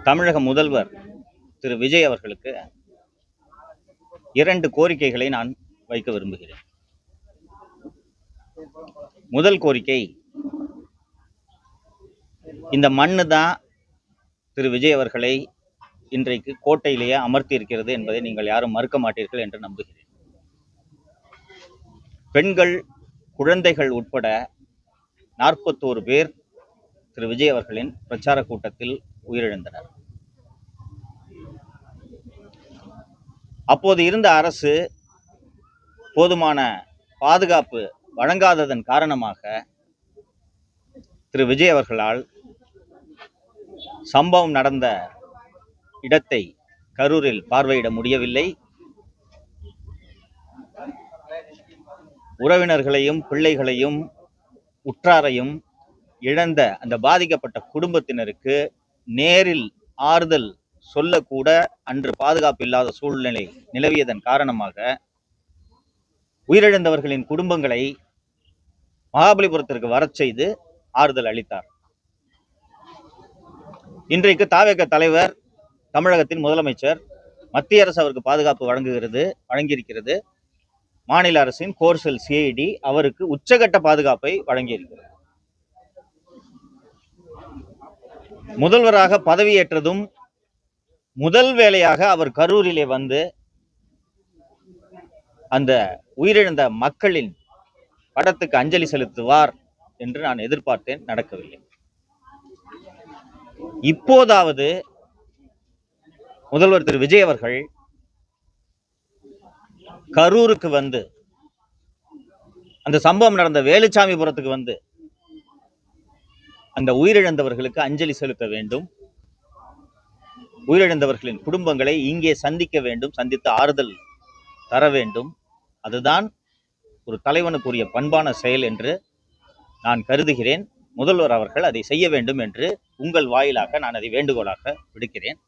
தமிழக முதல்வர் திரு விஜய் அவர்களுக்கு 2 கோரிக்கைகளை நான் வைக்க விரும்புகிறேன். முதல் கோரிக்கை, இந்த மண்ணு தான் திரு விஜய் அவர்களை இன்றைக்கு கோட்டையிலேயே அமர்த்தி இருக்கிறது என்பதை நீங்கள் யாரும் மறுக்க மாட்டீர்கள் என்று நம்புகிறேன். பெண்கள், குழந்தைகள் உட்பட 41 பேர் திரு விஜய் அவர்களின் பிரச்சார கூட்டத்தில் உயிரிழந்தனர். அப்போது இருந்த அரசு போதுமான பாதுகாப்பு வழங்காததன் காரணமாக திரு விஜய் அவர்களால் சம்பவம் நடந்த இடத்தை கரூரில் பார்வையிட முடியவில்லை. உறவினர்களையும் பிள்ளைகளையும் உற்றாரையும் இழந்த அந்த பாதிக்கப்பட்ட குடும்பத்தினருக்கு நேரில் ஆறுதல் சொல்லக்கூட அன்று பாதுகாப்பு இல்லாத சூழ்நிலை நிலவியதன் காரணமாக உயிரிழந்தவர்களின் குடும்பங்களை மகாபலிபுரத்திற்கு வரச் செய்து ஆறுதல் அளித்தார். இன்றைக்கு தாவேக தலைவர், தமிழகத்தின் முதலமைச்சர், மத்திய அரசு அவருக்கு பாதுகாப்பு வழங்கியிருக்கிறது. மாநில அரசின் கோர்சல் சிஐடி அவருக்கு உச்சகட்ட பாதுகாப்பை வழங்கியிருக்கிறது. முதல்வராக பதவியேற்றதும் முதல் வேளையாக அவர் கரூரிலே வந்து அந்த உயிரிழந்த மக்களின் படத்துக்கு அஞ்சலி செலுத்துவார் என்று நான் எதிர்பார்த்தேன். நடக்கவில்லை. இப்போதாவது முதல்வர் திரு விஜய் அவர்கள் கரூருக்கு வந்து, அந்த சம்பவம் நடந்த வேலுச்சாமிபுரத்துக்கு வந்து அந்த உயிரிழந்தவர்களுக்கு அஞ்சலி செலுத்த வேண்டும். உயிரிழந்தவர்களின் குடும்பங்களை இங்கே சந்திக்க வேண்டும், சந்தித்து ஆறுதல் தர வேண்டும். அதுதான் ஒரு தலைவனுக்குரிய பண்பான செயல் என்று நான் கருதுகிறேன். முதல்வர் அவர்கள் அதை செய்ய வேண்டும் என்று உங்கள் வாயிலாக நான் அதை வேண்டுகோளாக விடுக்கிறேன்.